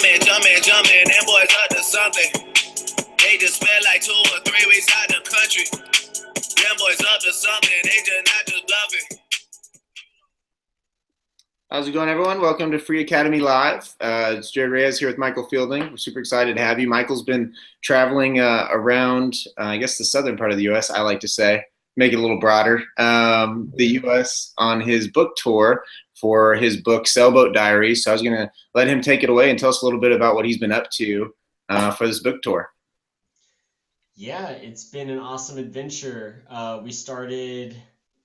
jumping, them boys up to something. They just spent like 2 or 3 weeks out the country. Them boys up to something, they just not just bluffing. How's it going, everyone? Welcome to Free Academy Live. It's Jared Reyes here with Michael Fielding. We're super excited to have you. Michael's been traveling around, I guess, the southern part of the U.S., I like to say, make it a little broader, the U.S. on his book tour for his book, Sailboat Diaries. So I was going to let him take it away and tell us a little bit about what he's been up to for this book tour. Yeah, it's been an awesome adventure. We started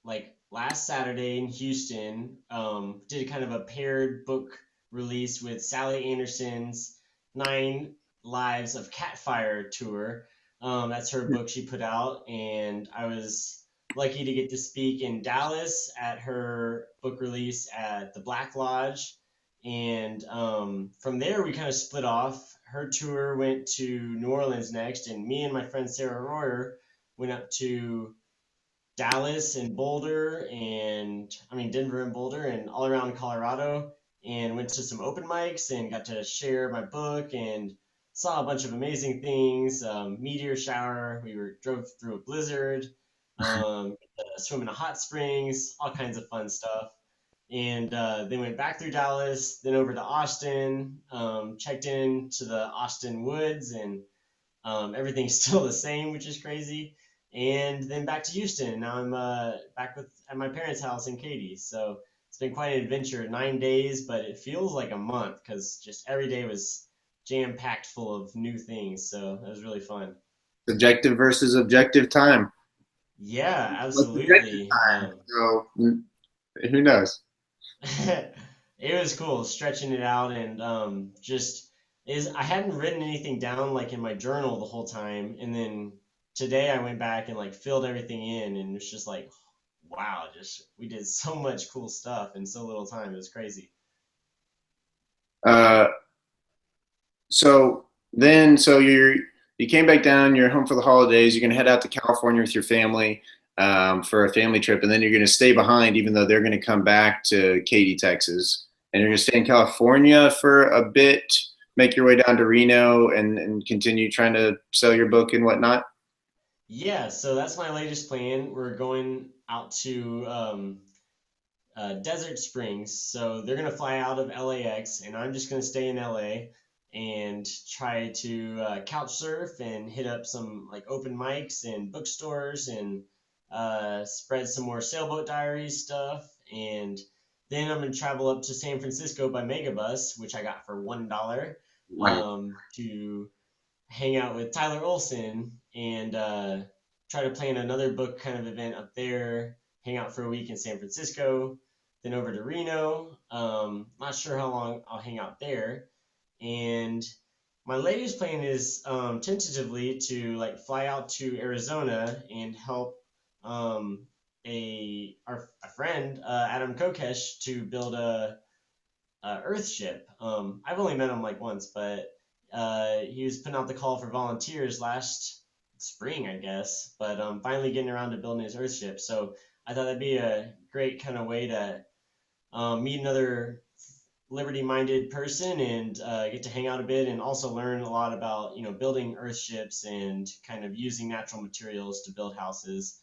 like last Saturday in Houston, did kind of a paired book release with Sally Anderson's 9 Lives of Catfire tour. That's her book she put out, and I was lucky to get to speak in Dallas at her book release at the Black Lodge. And from there, we kind of split off. Her tour went to New Orleans next, and me and my friend Sarah Royer went up to Dallas and Boulder, and Denver and Boulder, and all around Colorado, and went to some open mics and got to share my book and saw a bunch of amazing things. Meteor shower. Drove through a blizzard. Swim in a hot springs. All kinds of fun stuff. And then went back through Dallas, then over to Austin, checked in to the Austin woods, and everything's still the same, which is crazy. And then back to Houston. Now I'm back at my parents' house in Katy. So it's been quite an adventure. 9 days, but it feels like a month because just every day was jam-packed full of new things. So it was really fun. Subjective versus objective time. Yeah, absolutely. So who knows? It was cool stretching it out, and I hadn't written anything down like in my journal the whole time, and then today I went back and like filled everything in, and it's just like, wow, we did so much cool stuff in so little time. It was crazy. So you came back down, you're home for the holidays, you're gonna head out to California with your family for a family trip, and then you're gonna stay behind even though they're gonna come back to Katy, Texas. And you're gonna stay in California for a bit, make your way down to Reno and continue trying to sell your book and whatnot. Yeah, so that's my latest plan. We're going out to Desert Springs. So they're going to fly out of LAX, and I'm just going to stay in LA and try to couch surf and hit up some like open mics and bookstores and spread some more Sailboat Diaries stuff. And then I'm going to travel up to San Francisco by Megabus, which I got for $1, to hang out with Tyler Olson and try to plan another book kind of event up there, hang out for a week in San Francisco, then over to Reno. Not sure how long I'll hang out there. And my latest plan is tentatively to like fly out to Arizona and help a friend Adam Kokesh to build a Earth ship. I've only met him like once, but he was putting out the call for volunteers last spring, I guess, but finally getting around to building his Earthship. So I thought that'd be a great kind of way to meet another liberty-minded person and get to hang out a bit and also learn a lot about, building Earthships and kind of using natural materials to build houses.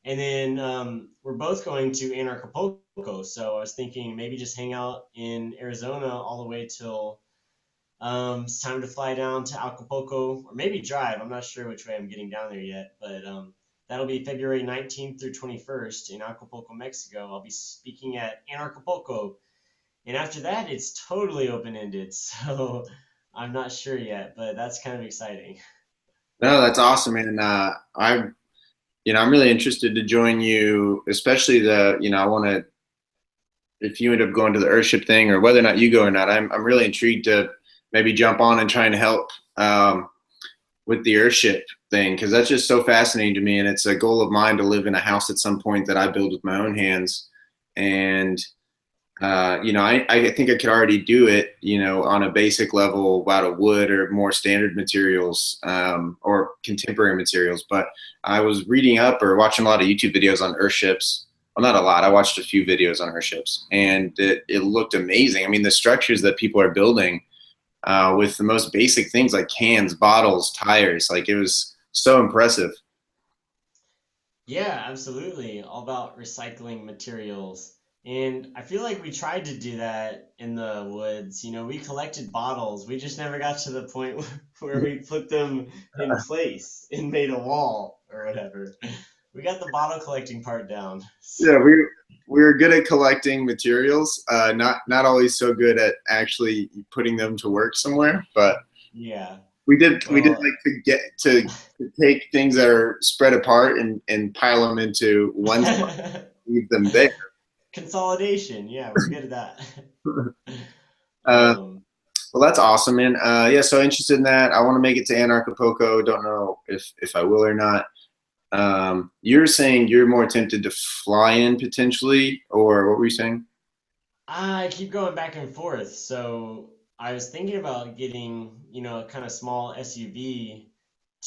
And then we're both going to Anarchapulco. So I was thinking maybe just hang out in Arizona all the way till it's time to fly down to Acapulco, or maybe drive. I'm not sure which way I'm getting down there yet, but that'll be February 19th through 21st in Acapulco, Mexico. I'll be speaking at Anarchapulco, and after that, it's totally open-ended. So I'm not sure yet, but that's kind of exciting. No, that's awesome, and I'm really interested to join you, especially I want to. If you end up going to the Earthship thing, or whether or not you go or not, I'm really intrigued to maybe jump on and try and help with the Earthship thing, because that's just so fascinating to me, and it's a goal of mine to live in a house at some point that I build with my own hands. And I think I could already do it, on a basic level out of wood or more standard materials or contemporary materials. But I was reading up or watching a lot of YouTube videos on Earthships. Well, not a lot. I watched a few videos on Earthships, and it looked amazing. I mean, the structures that people are building, with the most basic things like cans, bottles, tires. Like, it was so impressive. Yeah, absolutely. All about recycling materials. And I feel like we tried to do that in the woods. You know, we collected bottles. We just never got to the point where we put them in place and made a wall or whatever. We got the bottle collecting part down. Yeah, we were good at collecting materials, not always so good at actually putting them to work somewhere. But Yeah. we did Well, like to take things that are spread apart and pile them into one spot, leave them there. consolidation. Yeah, we're good at that. Uh, Um, well, that's awesome, man. Yeah, so interested in that. I want to make it to Anarchapulco. Don't know if I will or not. You're saying you're more tempted to fly in potentially, or what were you saying? I keep going back and forth. So I was thinking about getting, a kind of small SUV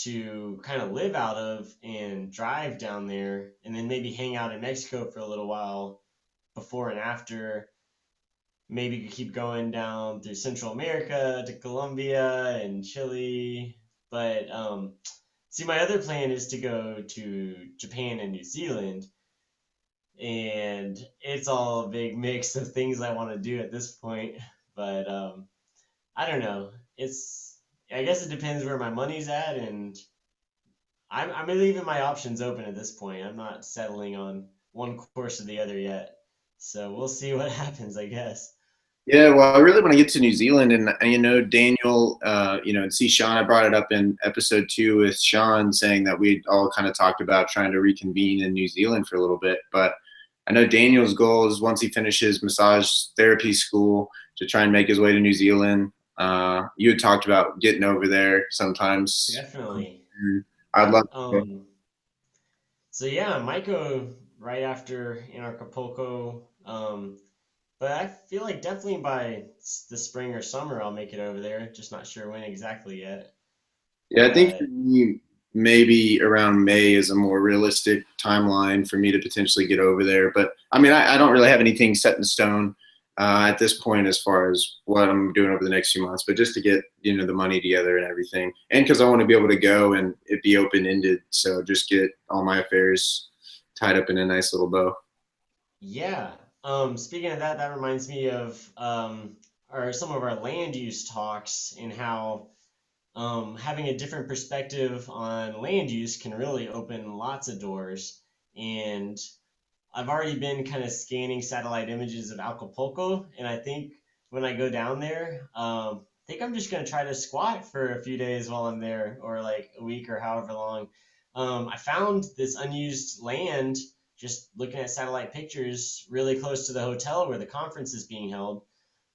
to kind of live out of and drive down there, and then maybe hang out in Mexico for a little while before and after. Maybe keep going down through Central America to Colombia and Chile. But see, my other plan is to go to Japan and New Zealand, and it's all a big mix of things I want to do at this point. But I don't know. I guess it depends where my money's at, and I'm leaving my options open at this point. I'm not settling on one course or the other yet. So we'll see what happens, I guess. Yeah, well, I really want to get to New Zealand, and Daniel, and see Sean. I brought it up in episode 2 with Sean, saying that we all kind of talked about trying to reconvene in New Zealand for a little bit. But I know Daniel's goal is once he finishes massage therapy school to try and make his way to New Zealand. You had talked about getting over there sometimes. Definitely. I'd love to. Um, so yeah, I might go right after in Acapulco. But I feel like definitely by the spring or summer I'll make it over there. Just not sure when exactly yet. Yeah, I think for But me, maybe around May is a more realistic timeline for me to potentially get over there. But I mean, I don't really have anything set in stone at this point as far as what I'm doing over the next few months. But just to get the money together and everything, and because I want to be able to go and it be open ended, so just get all my affairs tied up in a nice little bow. yeah, speaking of that, that reminds me of some of our land use talks and how having a different perspective on land use can really open lots of doors. And I've already been kind of scanning satellite images of Acapulco, and I think when I go down there, I think I'm just gonna try to squat for a few days while I'm there, or like a week or however long. I found this unused land just looking at satellite pictures really close to the hotel where the conference is being held.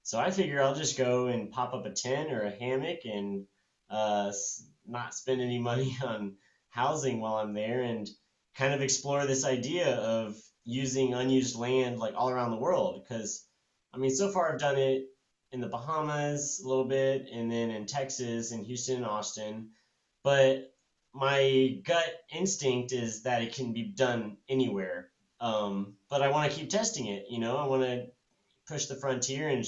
So I figure I'll just go and pop up a tent or a hammock and not spend any money on housing while I'm there, and kind of explore this idea of using unused land like all around the world. Because I mean, so far I've done it in the Bahamas a little bit, and then in Texas, in Houston and Austin. But my gut instinct is that it can be done anywhere. But I want to keep testing it. I want to push the frontier and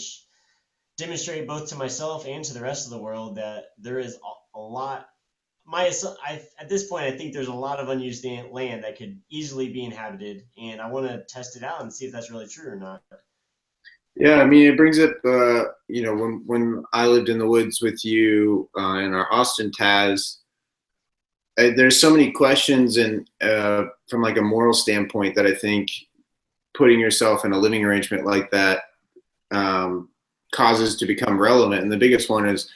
demonstrate both to myself and to the rest of the world that there is a lot. At this point, I think there's a lot of unused land that could easily be inhabited, and I want to test it out and see if that's really true or not. Yeah, I mean, it brings up, when I lived in the woods with you in our Austin Taz, there's so many questions and from like a moral standpoint that I think putting yourself in a living arrangement like that um, causes to become relevant. And the biggest one is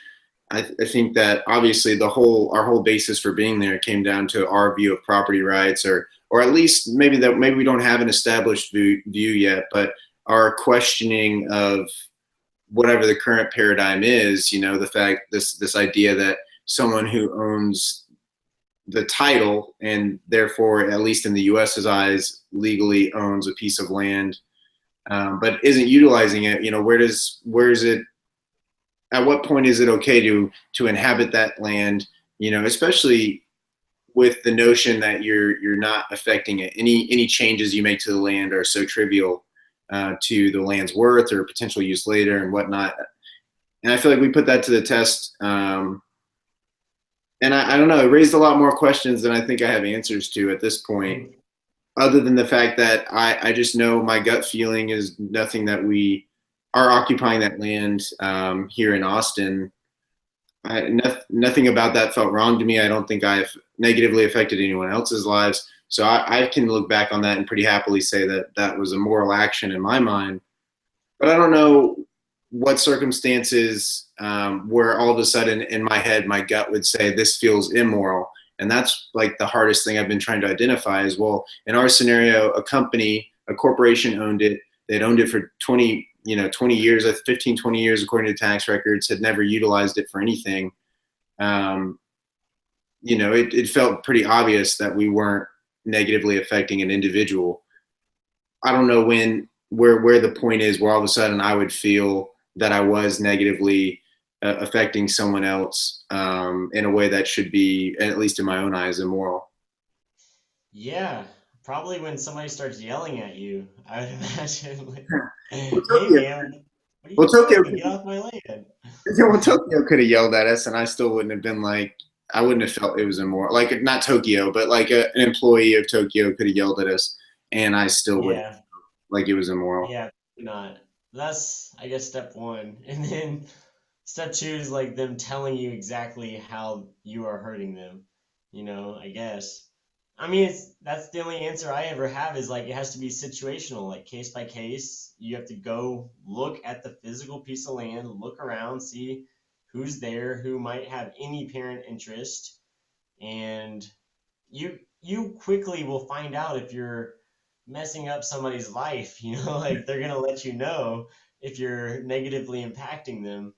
I think that obviously our whole basis for being there came down to our view of property rights, or at least maybe we don't have an established view yet, but our questioning of whatever the current paradigm is, the fact this idea that someone who owns the title and therefore, at least in the US's eyes, legally owns a piece of land, but isn't utilizing it. Where is it? At what point is it okay to inhabit that land? Especially with the notion that you're not affecting it. Any changes you make to the land are so trivial to the land's worth or potential use later and whatnot. And I feel like we put that to the test. And I don't know, it raised a lot more questions than I think I have answers to at this point, other than the fact that I just know my gut feeling is nothing that we are occupying that land here in Austin. Nothing about that felt wrong to me. I don't think I've negatively affected anyone else's lives. So I can look back on that and pretty happily say that that was a moral action in my mind. But I don't know what circumstances where all of a sudden in my head, my gut would say this feels immoral. And that's like the hardest thing I've been trying to identify is, well, in our scenario, a corporation owned it. They'd owned it for 20 years, 15, 20 years, according to tax records, had never utilized it for anything. It felt pretty obvious that we weren't negatively affecting an individual. I don't know where the point is where all of a sudden I would feel that I was negatively affecting someone else in a way that should be, at least in my own eyes, immoral. Yeah, probably when somebody starts yelling at you, I would imagine, like, Well, hey man, what are well, you Tokyo, doing? Get off my land. well, Tokyo could have yelled at us, and I still wouldn't have been like, I wouldn't have felt it was immoral. Like not Tokyo, but like an employee of Tokyo could have yelled at us, and I still would Yeah, like it was immoral. yeah, not. That's, I guess, step one. And then step two is like them telling you exactly how you are hurting them, I guess. I mean, that's the only answer I ever have is like it has to be situational, like case by case. You have to go look at the physical piece of land, look around, see who's there, who might have any parent interest, and you quickly will find out if you're messing up somebody's life, like they're gonna let you know if you're negatively impacting them.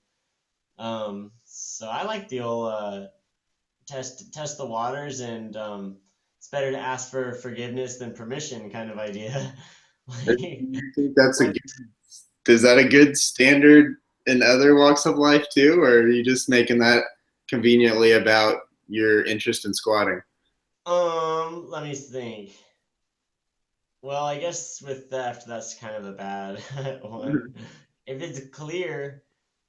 So I like the old test the waters, and it's better to ask for forgiveness than permission kind of idea. Do Like, you think that's a what? good, is that a good standard in other walks of life too, or are you just making that conveniently about your interest in squatting? Let me think. Well, I guess with theft, that's kind of a bad one. If it's clear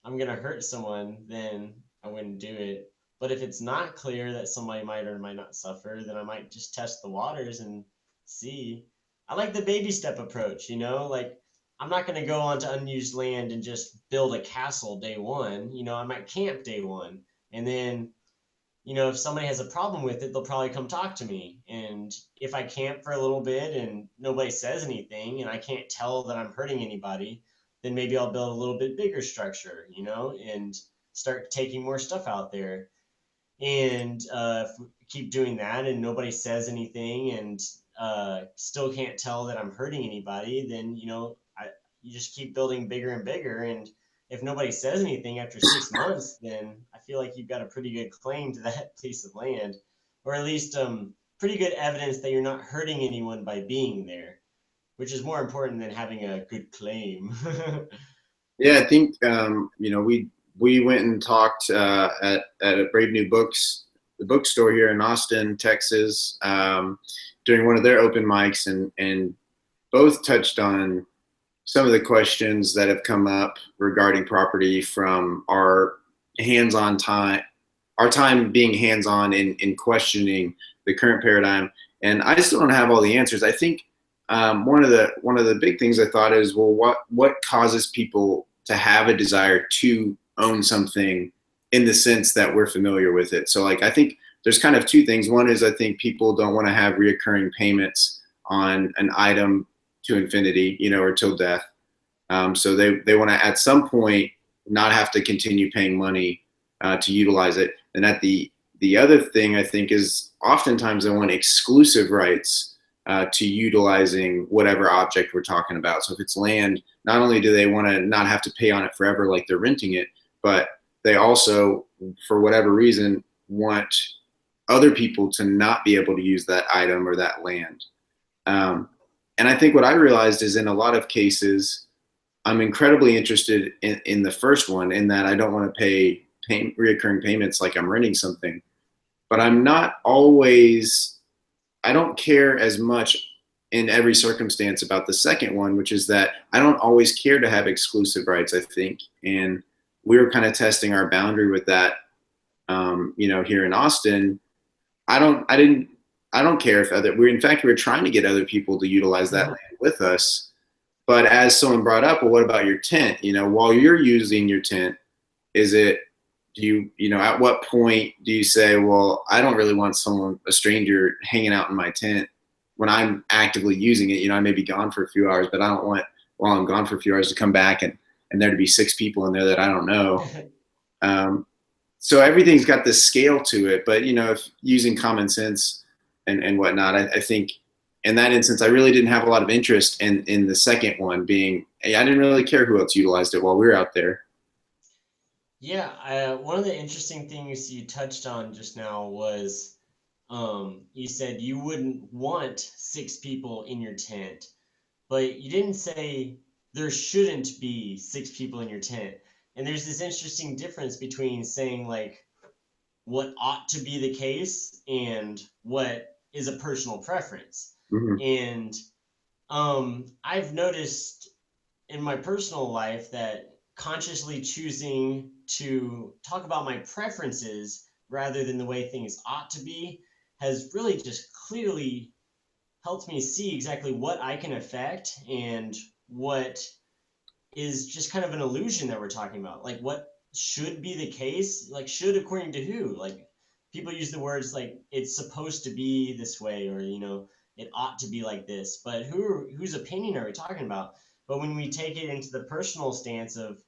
I'm gonna hurt someone, then I wouldn't do it. But if it's not clear that somebody might or might not suffer, then I might just test the waters and see. I like the baby step approach, like I'm not gonna go onto unused land and just build a castle day one. I might camp day one, and then if somebody has a problem with it, they'll probably come talk to me. And if I camp for a little bit and nobody says anything and I can't tell that I'm hurting anybody, then maybe I'll build a little bit bigger structure, and start taking more stuff out there. And if we keep doing that and nobody says anything and still can't tell that I'm hurting anybody, then, you just keep building bigger and bigger. And if nobody says anything after 6 months, then I feel like you've got a pretty good claim to that piece of land, or at least pretty good evidence that you're not hurting anyone by being there, which is more important than having a good claim. Yeah, I think we went and talked at a Brave New Books, the bookstore here in Austin, Texas, during one of their open mics, and both touched on some of the questions that have come up regarding property from our time being hands-on in questioning the current paradigm. And I still don't have all the answers. I think one of the big things I thought is, well, what causes people to have a desire to own something in the sense that we're familiar with it? So like I think there's kind of two things. One is I think people don't want to have reoccurring payments on an item to infinity, or till death. So they want to at some point not have to continue paying money to utilize it. And the other thing I think is oftentimes they want exclusive rights to utilizing whatever object we're talking about. So if it's land, not only do they want to not have to pay on it forever like they're renting it, but they also, for whatever reason, want other people to not be able to use that item or that land. And I think what I realized is in a lot of cases, I'm incredibly interested in the first one, in that I don't want to pay reoccurring payments like I'm renting something. But I'm not always, I don't care as much in every circumstance about the second one, which is that I don't always care to have exclusive rights, I think. And we were kind of testing our boundary with that. Here in Austin, I don't care if in fact, we were trying to get other people to utilize that land with us. But as someone brought up, well, what about your tent? While you're using your tent, at what point do you say, well, I don't really want a stranger hanging out in my tent when I'm actively using it? I may be gone for a few hours, but I don't want, while I'm gone for a few hours, to come back and there to be 6 people in there that I don't know. So everything's got this scale to it, but if using common sense and whatnot, I think in that instance, I really didn't have a lot of interest in the second one being, I didn't really care who else utilized it while we were out there. Yeah, one of the interesting things you touched on just now was you said you wouldn't want 6 people in your tent, but you didn't say there shouldn't be 6 people in your tent. And there's this interesting difference between saying like what ought to be the case and what is a personal preference. Mm-hmm. And I've noticed in my personal life that consciously choosing to talk about my preferences rather than the way things ought to be has really just clearly helped me see exactly what I can affect and what is just kind of an illusion that we're talking about. Like what should be the case, like should according to who? Like people use the words like it's supposed to be this way, or it ought to be like this. But whose opinion are we talking about? But when we take it into the personal stance of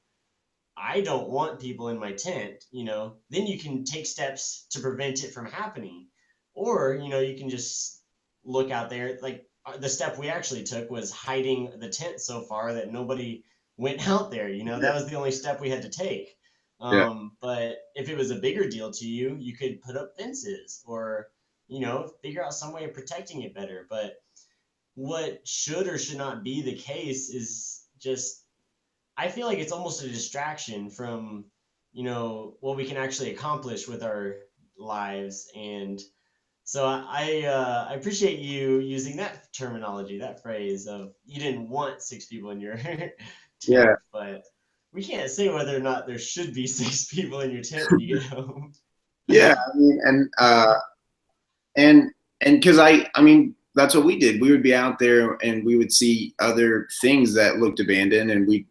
I don't want people in my tent, then you can take steps to prevent it from happening. Or, you can just look out there. Like the step we actually took was hiding the tent so far that nobody went out there. That was the only step we had to take. Yeah. But if it was a bigger deal to you, you could put up fences or, figure out some way of protecting it better. But what should or should not be the case is just I feel like it's almost a distraction from, what we can actually accomplish with our lives. And so I appreciate you using that terminology, that phrase of you didn't want 6 people in your tent, Yeah. but we can't say whether or not there should be 6 people in your tent when you get home. Yeah. I mean, and because I mean, that's what we did. We would be out there and we would see other things that looked abandoned, and we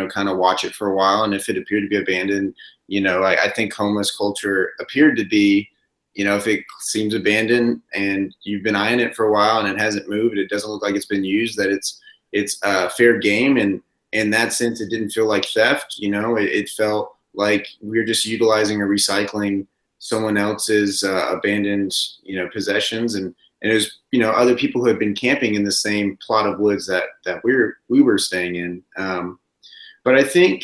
kind of watch it for a while. And if it appeared to be abandoned, I think homeless culture appeared to be, if it seems abandoned and you've been eyeing it for a while and it hasn't moved, it doesn't look like it's been used, that it's fair game. And in that sense, it didn't feel like theft. It felt like we were just utilizing or recycling someone else's abandoned, possessions. And it was, other people who had been camping in the same plot of woods that we were staying in. But I think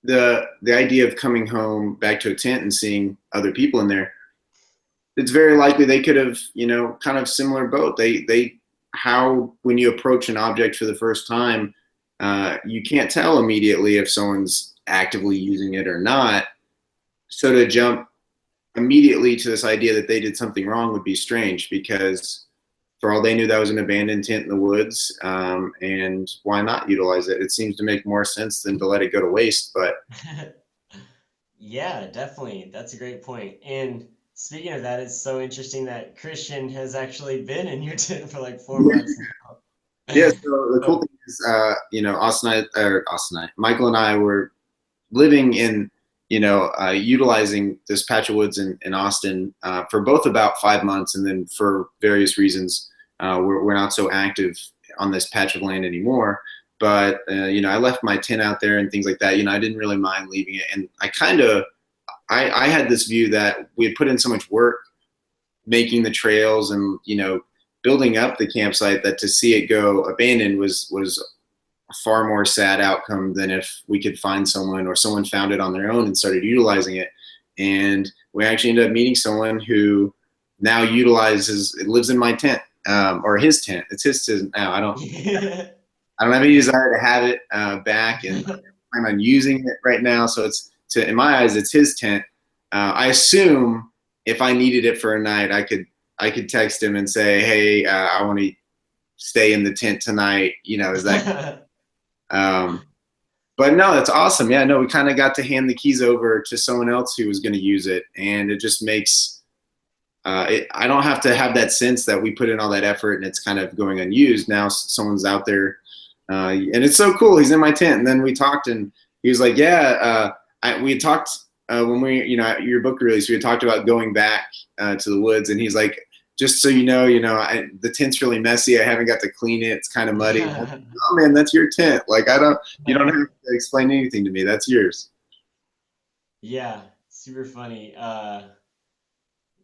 the idea of coming home back to a tent and seeing other people in there, it's very likely they could have, kind of similar boat. How when you approach an object for the first time, you can't tell immediately if someone's actively using it or not. So to jump immediately to this idea that they did something wrong would be strange, because for all they knew, that was an abandoned tent in the woods, and why not utilize it? It seems to make more sense than to let it go to waste. But Yeah, definitely. That's a great point. And speaking of that, it's so interesting that Christian has actually been in your tent for like 4 months now. yeah, so the cool So, thing is, Michael and I were living in, utilizing this patch of woods in Austin for both about 5 months, and then for various reasons, we're not so active on this patch of land anymore. But I left my tent out there and things like that. I didn't really mind leaving it, and I had this view that we had put in so much work making the trails and building up the campsite, that to see it go abandoned was a far more sad outcome than if we could find someone, or someone found it on their own and started utilizing it. And we actually ended up meeting someone who now lives in my tent, or his tent. It's his tent now. I don't have any desire to have it back, and I'm on using it right now. So in my eyes, it's his tent. I assume if I needed it for a night, I could text him and say, hey, I want to stay in the tent tonight. Is that But no, that's awesome. Yeah, no, we kind of got to hand the keys over to someone else who was going to use it, and it just makes I don't have to have that sense that we put in all that effort and it's kind of going unused. Now someone's out there, and it's so cool. He's in my tent, and then we talked, and he was like, "Yeah, we had talked when we, your book release. We had talked about going back to the woods, and he's like." Just so you know, the tent's really messy. I haven't got to clean it. It's kind of muddy. Like, oh man, that's your tent. Like you don't have to explain anything to me. That's yours. Yeah, super funny.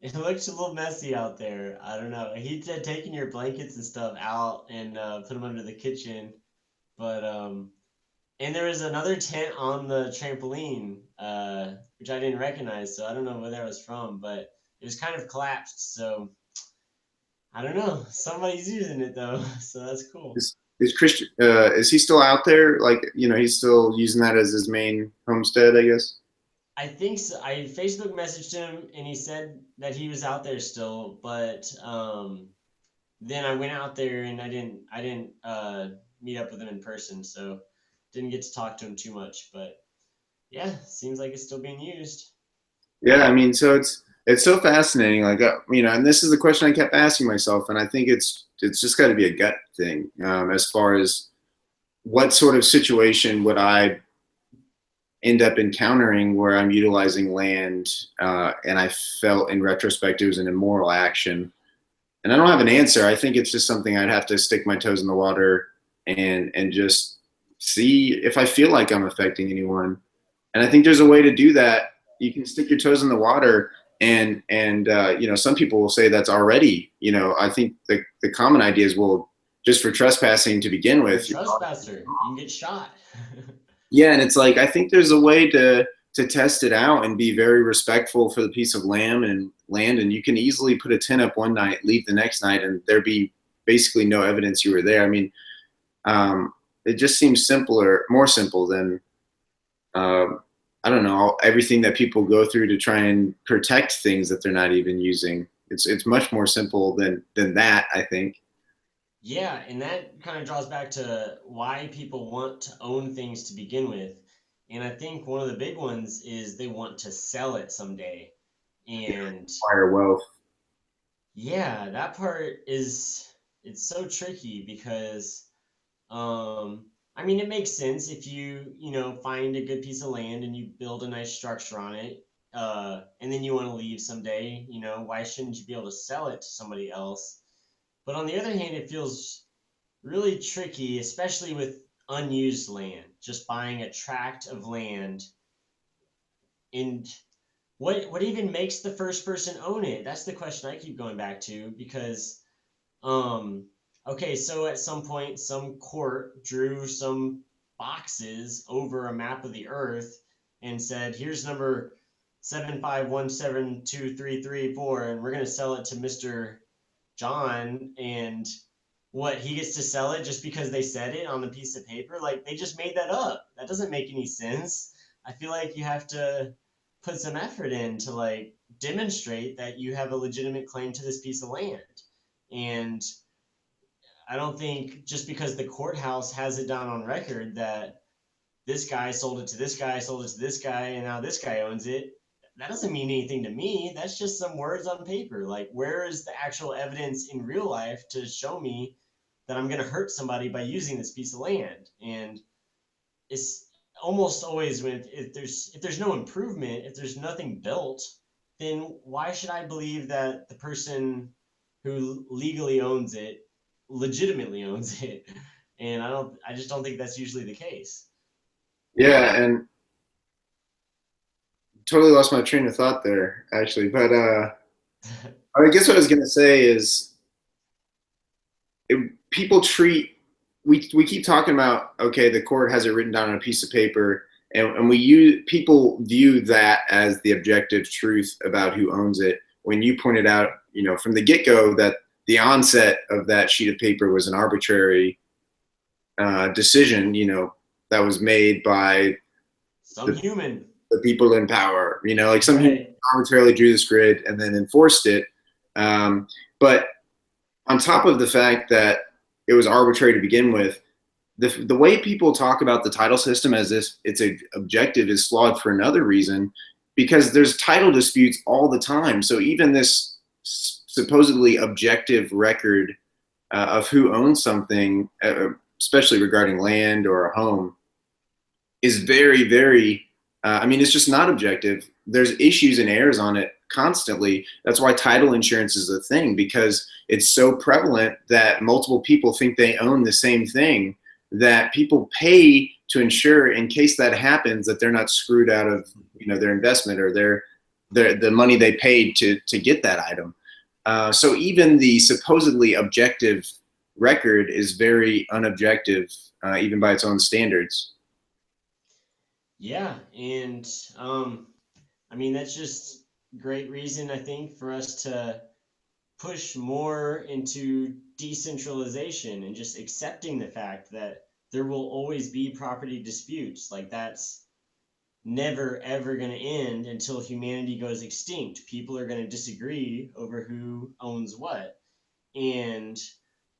It looks a little messy out there. I don't know. He said taking your blankets and stuff out and put them under the kitchen, but and there was another tent on the trampoline, which I didn't recognize, so I don't know where that was from, but it was kind of collapsed, so I don't know. Somebody's using it though, so that's cool. Is Christian? Is he still out there? Like, he's still using that as his main homestead, I guess. I think so. I Facebook messaged him and he said that he was out there still, but then I went out there and I didn't meet up with him in person, so didn't get to talk to him too much. But yeah, seems like it's still being used. Yeah, I mean, so it's so fascinating. Like, and this is the question I kept asking myself, and I think it's just got to be a gut thing, as far as what sort of situation would I end up encountering where I'm utilizing land, and I felt in retrospect it was an immoral action. And I don't have an answer. I think it's just something I'd have to stick my toes in the water and just see if I feel like I'm affecting anyone. And I think there's a way to do that. You can stick your toes in the water, and some people will say that's already. I think the common idea is, well, just for trespassing to begin with. Trespasser, you can get shot. Yeah, and it's like I think there's a way to test it out and be very respectful for the piece of land, and you can easily put a tent up one night, leave the next night, and there be basically no evidence you were there. I mean, it just seems more simple than I don't know, everything that people go through to try and protect things that they're not even using. It's much more simple than that, I think. Yeah, and that kind of draws back to why people want to own things to begin with. And I think one of the big ones is they want to sell it someday. And Acquire wealth. yeah, that part it's so tricky because I mean it makes sense if you find a good piece of land and you build a nice structure on it, and then you want to leave someday, why shouldn't you be able to sell it to somebody else? But on the other hand, it feels really tricky, especially with unused land, just buying a tract of land. And what even makes the first person own it? That's the question I keep going back to because um okay, so at some point some court drew some boxes over a map of the earth and said, "Here's number 751723334 and we're going to sell it to Mr. John," and what, he gets to sell it just because they said it on the piece of paper? Like, they just made that up. That doesn't make any sense. I feel like you have to put some effort in to like demonstrate that you have a legitimate claim to this piece of land. And I don't think just because the courthouse has it down on record that this guy sold it to this guy, sold it to this guy, and now this guy owns it, that doesn't mean anything to me. That's just some words on paper. Like, where is the actual evidence in real life to show me that I'm going to hurt somebody by using this piece of land? And it's almost always when if there's no improvement, if there's nothing built, then why should I believe that the person who legally owns it legitimately owns it? And I just don't think that's usually the case. Yeah, and totally lost my train of thought there, actually. But I guess what I was gonna say is, people treat we keep talking about, okay, the court has it written down on a piece of paper, and people view that as the objective truth about who owns it. When you pointed out, from the get-go, that the onset of that sheet of paper was an arbitrary decision, that was made by some human, the people in power, like some right. People arbitrarily drew this grid and then enforced it. But on top of the fact that it was arbitrary to begin with, the way people talk about the title system as if it's a objective is flawed for another reason, because there's title disputes all the time. So even this supposedly objective record of who owns something, especially regarding land or a home, is very, very, I mean, it's just not objective. There's issues and errors on it constantly. That's why title insurance is a thing, because it's so prevalent that multiple people think they own the same thing, that people pay to insure in case that happens, that they're not screwed out of, you know, their investment or the money they paid to get that item. So even the supposedly objective record is very unobjective, even by its own standards. Yeah, and I mean that's just great reason I think for us to push more into decentralization and just accepting the fact that there will always be property disputes. Like that's never ever going to end until humanity goes extinct. People are going to disagree over who owns what. And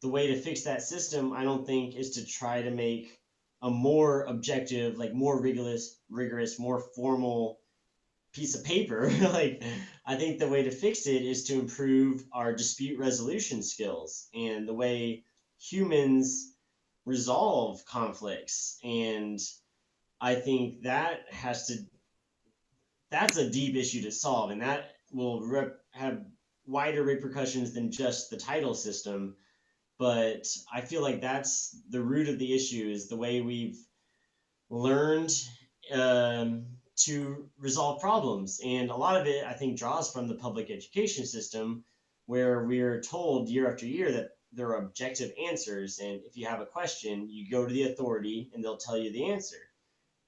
the way to fix that system, I don't think, is to try to make a more objective, like more rigorous, more formal piece of paper. Like, I think the way to fix it is to improve our dispute resolution skills and the way humans resolve conflicts. And I think that's a deep issue to solve, and that will have wider repercussions than just the title system. But I feel like that's the root of the issue, is the way we've learned to resolve problems. And a lot of it, I think, draws from the public education system, where we're told year after year that there are objective answers. And if you have a question, you go to the authority and they'll tell you the answer.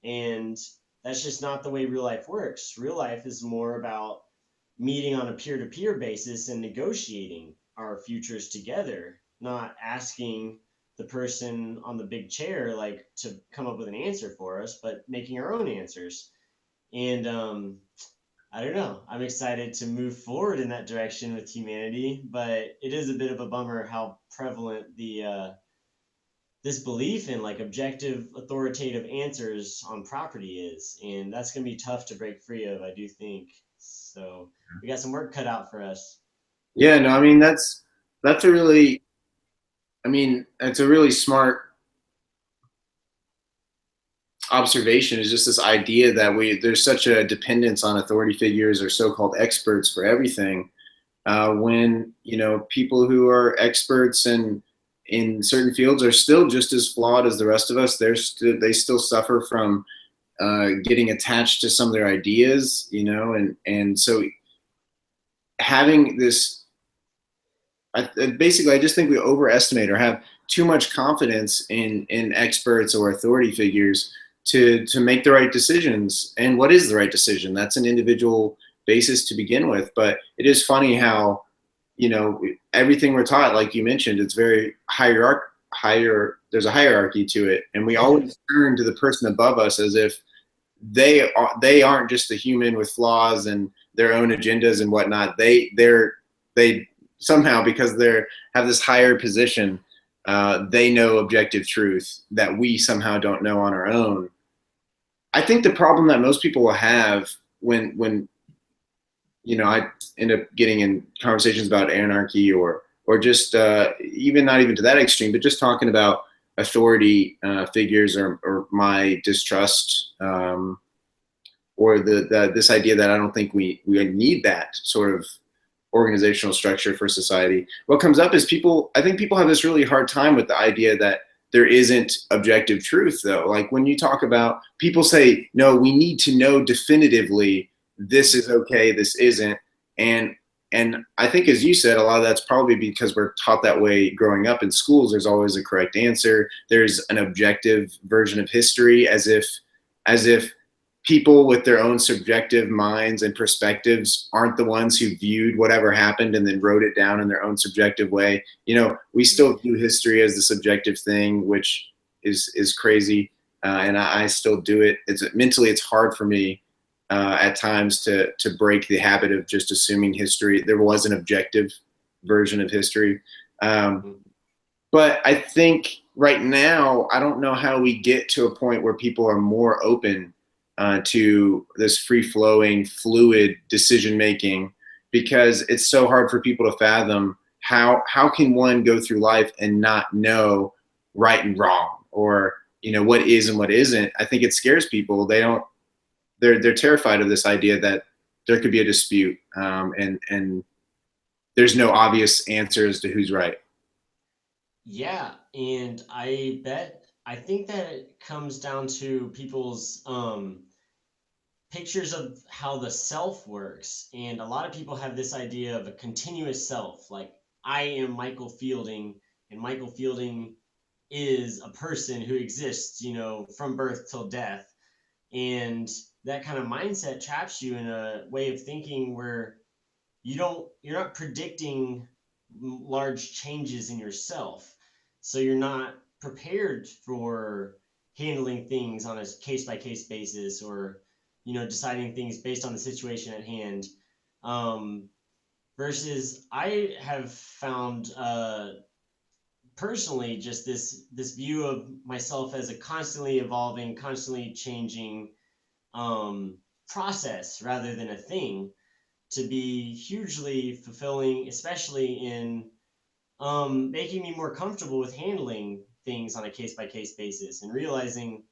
And that's just not the way real life works. Real life is more about meeting on a peer to peer basis and negotiating our futures together, not asking the person on the big chair like to come up with an answer for us, but making our own answers. And I don't know. I'm excited to move forward in that direction with humanity, but it is a bit of a bummer how prevalent the this belief in like objective authoritative answers on property is, and that's going to be tough to break free of, I do think. So we got some work cut out for us. Yeah, no, I mean that's a really, I mean, it's a really smart observation, is just this idea that there's such a dependence on authority figures or so-called experts for everything, when, you know, people who are experts in certain fields are still just as flawed as the rest of us. They still suffer from getting attached to some of their ideas, you know, and so having this, basically, I just think we overestimate or have too much confidence in experts or authority figures to make the right decisions. And what is the right decision? That's an individual basis to begin with. But it is funny how, you know, everything we're taught, like you mentioned, it's very there's a hierarchy to it, and we always turn to the person above us as if they aren't just a human with flaws and their own agendas and whatnot. They somehow, because they have this higher position, they know objective truth that we somehow don't know on our own. I think the problem that most people will have when you know, I end up getting in conversations about anarchy or just even not even to that extreme, but just talking about authority figures or my distrust, or this idea that I don't think we need that sort of organizational structure for society. What comes up is I think people have this really hard time with the idea that there isn't objective truth, though. Like when you talk about, people say, no, we need to know definitively this is okay, this isn't. And I think, as you said, a lot of that's probably because we're taught that way growing up in schools. There's always a correct answer. There's an objective version of history, as if people with their own subjective minds and perspectives aren't the ones who viewed whatever happened and then wrote it down in their own subjective way. You know, we still view history as the subjective thing, which is crazy. And I still do it. It's hard for me at times to break the habit of just assuming there was an objective version of history. But I think right now, I don't know how we get to a point where people are more open to this free-flowing, fluid decision making, because it's so hard for people to fathom how can one go through life and not know right and wrong, or what is and what isn't. I think it scares people. They're terrified of this idea that there could be a dispute, and there's no obvious answer as to who's right. Yeah, and I think that it comes down to people's pictures of how the self works. And a lot of people have this idea of a continuous self. Like, I am Michael Fielding, and Michael Fielding is a person who exists, from birth till death. And that kind of mindset traps you in a way of thinking where you're not predicting large changes in yourself. So you're not prepared for handling things on a case by case basis, or deciding things based on the situation at hand. um, Versus I have found, personally, just this view of myself as a constantly evolving, constantly changing process rather than a thing, to be hugely fulfilling, especially in making me more comfortable with handling things on a case by case basis, and realizing,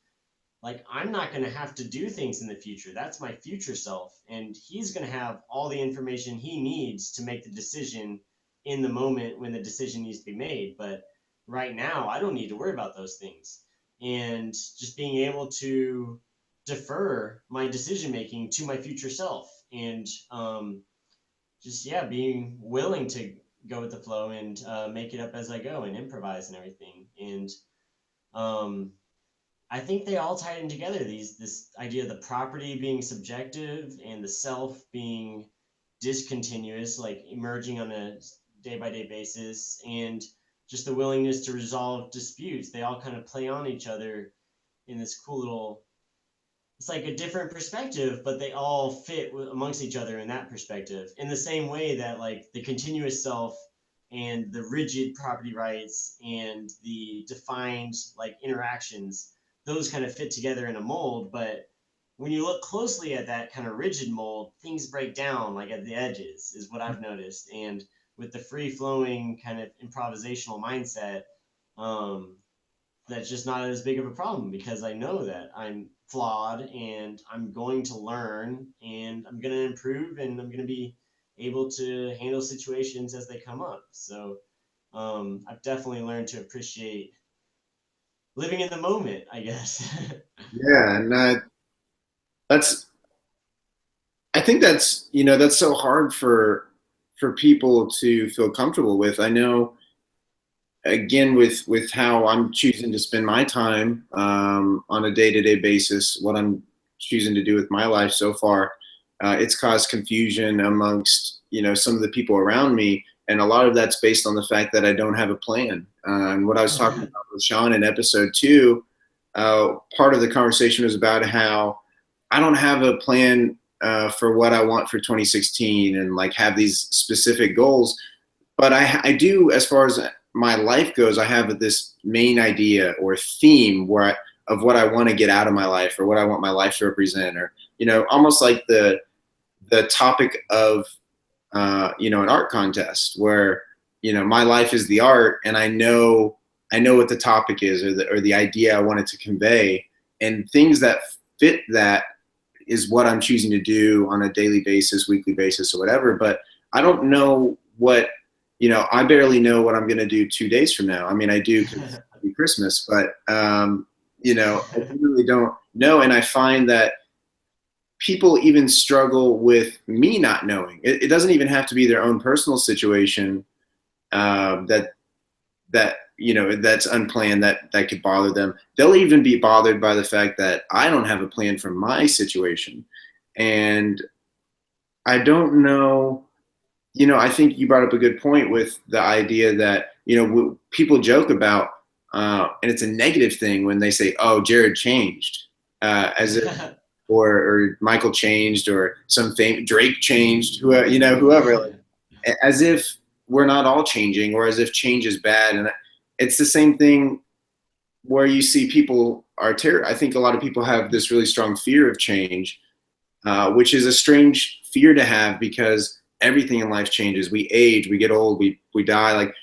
like, I'm not going to have to do things in the future. That's my future self, and he's going to have all the information he needs to make the decision in the moment when the decision needs to be made. But right now, I don't need to worry about those things, and just being able to defer my decision making to my future self, and just, yeah, being willing to go with the flow, and make it up as I go, and improvise and everything. And um, I think they all tie in together. This idea of the property being subjective and the self being discontinuous, like emerging on a day by day basis, and just the willingness to resolve disputes. They all kind of play on each other in this cool little. It's like a different perspective, but they all fit amongst each other in that perspective. In the same way that, like, the continuous self and the rigid property rights and the defined, like, interactions, those kind of fit together in a mold. But when you look closely at that kind of rigid mold, things break down, like, at the edges, is what I've noticed. And with the free flowing kind of improvisational mindset, um, that's just not as big of a problem, because I know that I'm flawed, and I'm going to learn, and I'm going to improve, and I'm going to be able to handle situations as they come up. So I've definitely learned to appreciate living in the moment, I guess. Yeah, and that's I think that's so hard for people to feel comfortable with. I know, again, with how I'm choosing to spend my time on a day-to-day basis, what I'm choosing to do with my life so far, it's caused confusion amongst some of the people around me, and a lot of that's based on the fact that I don't have a plan. And what I was talking about with Sean in episode 2, part of the conversation was about how I don't have a plan for what I want for 2016, and like have these specific goals, but I do, as far as my life goes. I have this main idea or theme of what I want to get out of my life, or what I want my life to represent, or almost like the topic of an art contest, where my life is the art, and I know what the topic is, or the idea I wanted to convey, and things that fit that is what I'm choosing to do on a daily basis, weekly basis, or whatever. But I don't know I barely know what I'm going to do 2 days from now. I mean, I do, 'cause it'll be Christmas, but I really don't know. And I find that people even struggle with me not knowing. It doesn't even have to be their own personal situation that's unplanned, that could bother them. They'll even be bothered by the fact that I don't have a plan for my situation. And I don't know. I think you brought up a good point with the idea that people joke about, and it's a negative thing when they say, "Oh, Jared changed," as if, or Michael changed, or some Drake changed, whoever, like, as if we're not all changing, or as if change is bad. And it's the same thing where you see people are I think a lot of people have this really strong fear of change, which is a strange fear to have because everything in life changes. We age, we get old, we die. Like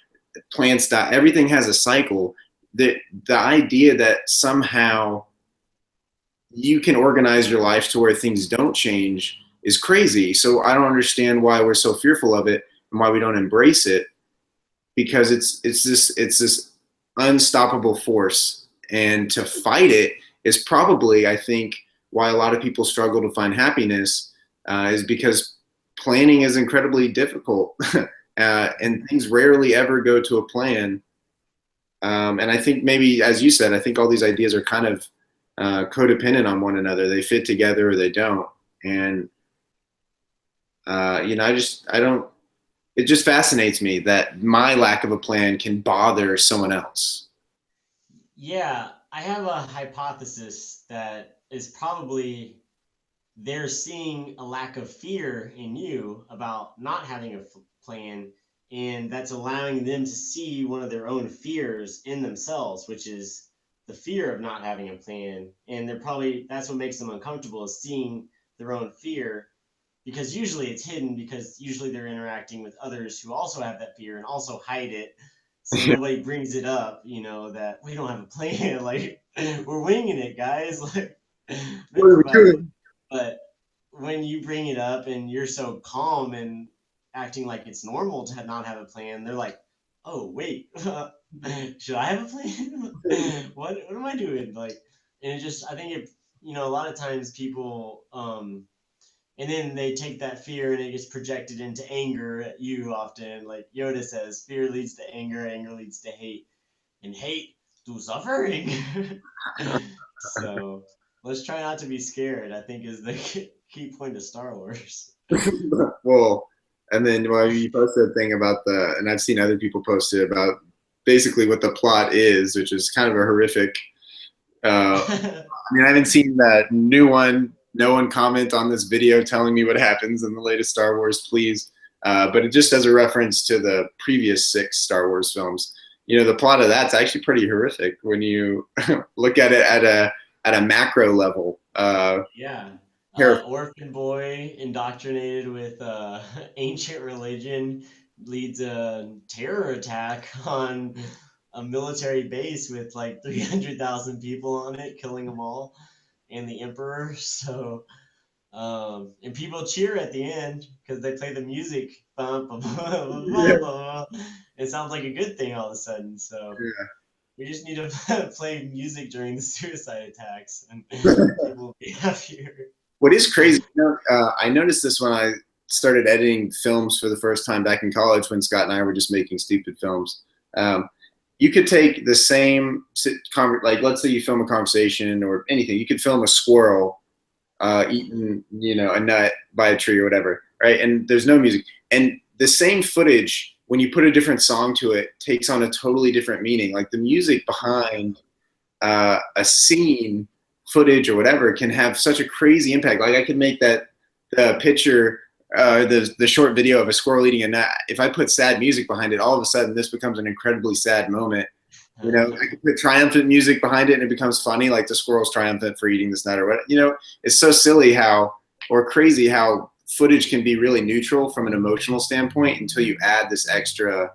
plants die. Everything has a cycle. The idea that somehow you can organize your life to where things don't change is crazy. So I don't understand why we're so fearful of it and why we don't embrace it, because it's this unstoppable force, and to fight it is probably, I think, why a lot of people struggle to find happiness, is because planning is incredibly difficult, and things rarely ever go to a plan. And I think maybe, as you said, I think all these ideas are kind of codependent on one another. They fit together or they don't. And I don't. It just fascinates me that my lack of a plan can bother someone else. Yeah, I have a hypothesis that is probably they're seeing a lack of fear in you about not having a plan, and that's allowing them to see one of their own fears in themselves, which is the fear of not having a plan. And they're probably that's what makes them uncomfortable is seeing their own fear, because usually it's hidden because usually they're interacting with others who also have that fear and also hide it, so nobody brings it up, that we don't have a plan. Like, we're winging it, guys. Like, What think are we about it. doing? But when you bring it up and you're so calm and acting like it's normal to not have a plan, they're like, "Oh, wait, should I have a plan? What am I doing?" Like, and it just, I think a lot of times people, and then they take that fear and it gets projected into anger at you often. Like Yoda says, fear leads to anger, anger leads to hate, and hate to suffering. So let's try not to be scared, I think, is the key point of Star Wars. Well, and then you posted a thing about and I've seen other people post it about basically what the plot is, which is kind of a horrific. I mean, I haven't seen that new one. No one comment on this video telling me what happens in the latest Star Wars, please. But it just as a reference to the previous 6 Star Wars films. The plot of that's actually pretty horrific when you look at it at a macro level. Yeah. Terrifying. Orphan boy indoctrinated with ancient religion leads a terror attack on a military base with like 300,000 people on it, killing them all, and the emperor. So, and people cheer at the end because they play the music. Bum, bum, bum, bum, Yeah, bum, bum. It sounds like a good thing all of a sudden. So we just need to play music during the suicide attacks, and people will be happier. What is crazy, I noticed this when I started editing films for the first time back in college when Scott and I were just making stupid films. Um, you could take the same, like let's say you film a conversation or anything. You could film a squirrel eating, a nut by a tree or whatever, right? And there's no music. And the same footage, when you put a different song to it, takes on a totally different meaning. Like the music behind a scene, footage or whatever, can have such a crazy impact. Like I could make the picture, the short video of a squirrel eating a nut. If I put sad music behind it, all of a sudden this becomes an incredibly sad moment. I could put triumphant music behind it and it becomes funny, like the squirrel's triumphant for eating this nut or what. It's so silly or crazy how footage can be really neutral from an emotional standpoint until you add this extra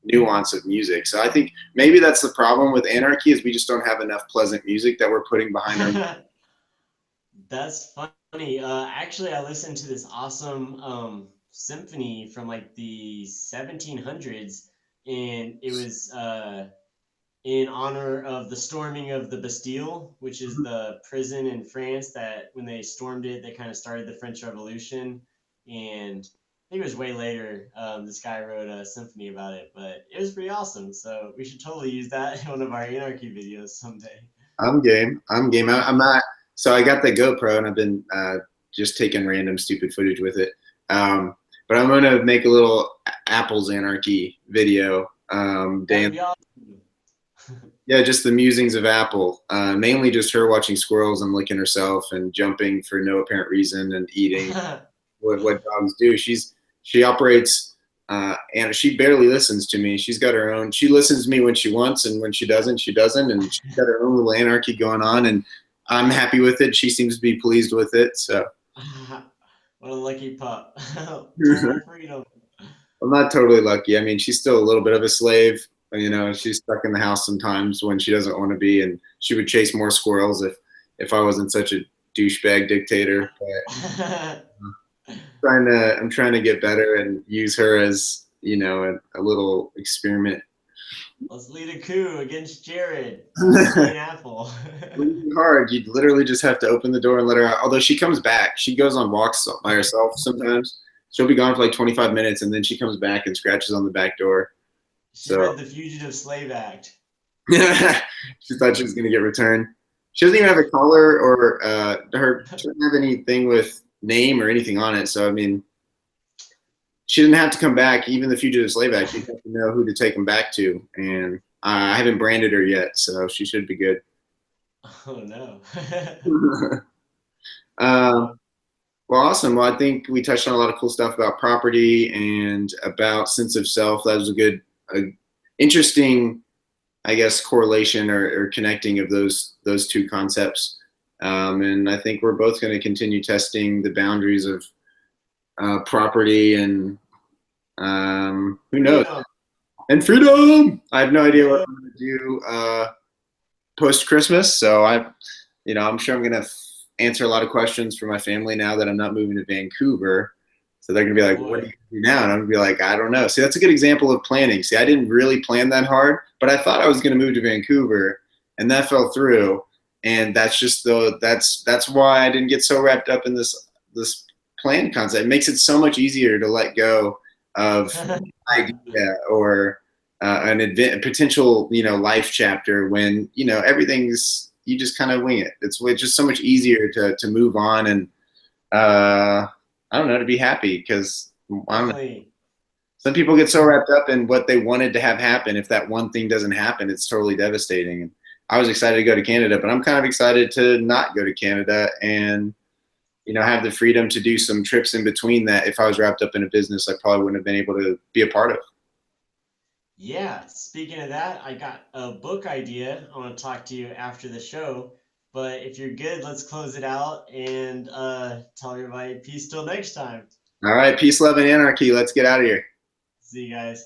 nuance of music. So I think maybe that's the problem with anarchy is we just don't have enough pleasant music that we're putting behind our. That's funny. Actually, I listened to this awesome symphony from like the 1700s, and it was in honor of the storming of the Bastille, which is the prison in France that when they stormed it, they kind of started the French Revolution. And I think it was way later. This guy wrote a symphony about it, but it was pretty awesome. So we should totally use that in one of our anarchy videos someday. I'm game. I'm game. I'm not. So I got the GoPro and I've been just taking random stupid footage with it. But I'm gonna make a little Apple's anarchy video. That'd Dan, be awesome. yeah, just the musings of Apple. Mainly just her watching squirrels and licking herself and jumping for no apparent reason and eating what dogs do. She operates and she barely listens to me. She's got her own. She listens to me when she wants, and when she doesn't, she doesn't. And she's got her own little anarchy going on, and I'm happy with it. She seems to be pleased with it. So What a lucky pup. Total freedom. I'm not totally lucky. I mean, she's still a little bit of a slave. You know, she's stuck in the house sometimes when she doesn't want to be, and she would chase more squirrels if I wasn't such a douchebag dictator. But I'm trying to get better and use her as, you know, a little experiment. Let's lead a coup against Jared. An apple. Hard. You literally just have to open the door and let her out. Although she comes back, she goes on walks by herself sometimes. She'll be gone for like 25 minutes, and then she comes back and scratches on the back door. She read the Fugitive Slave Act. She thought she was going to get returned. She doesn't even have a collar or she doesn't have anything with name or anything on it. So I mean, she didn't have to come back. Even the Fugitive Slave Act, you have to know who to take them back to, and I haven't branded her yet, so she should be good. Oh no. Well, awesome. Well, I think we touched on a lot of cool stuff about property and about sense of self. That was interesting, I guess, correlation or connecting of those two concepts. And I think we're both going to continue testing the boundaries of property and who knows? Freedom. And freedom. I have no idea what I'm going to do post Christmas, so I'm sure I'm going to answer a lot of questions for my family now that I'm not moving to Vancouver. So they're gonna be like, "What do you do now?" And I'm gonna be like, "I don't know." See, that's a good example of planning. See, I didn't really plan that hard, but I thought I was gonna move to Vancouver, and that fell through. And that's just that's why I didn't get so wrapped up in this plan concept. It makes it so much easier to let go of an idea or a potential life chapter when everything's, you just kind of wing it. It's just so much easier to move on and I don't know, to be happy, because I don't know. Some people get so wrapped up in what they wanted to have happen. If that one thing doesn't happen, it's totally devastating. And I was excited to go to Canada, but I'm kind of excited to not go to Canada and have the freedom to do some trips in between that. If I was wrapped up in a business, I probably wouldn't have been able to be a part of. Yeah, speaking of that, I got a book idea. I want to talk to you after the show. But if you're good, let's close it out and tell everybody peace till next time. All right. Peace, love, and anarchy. Let's get out of here. See you guys.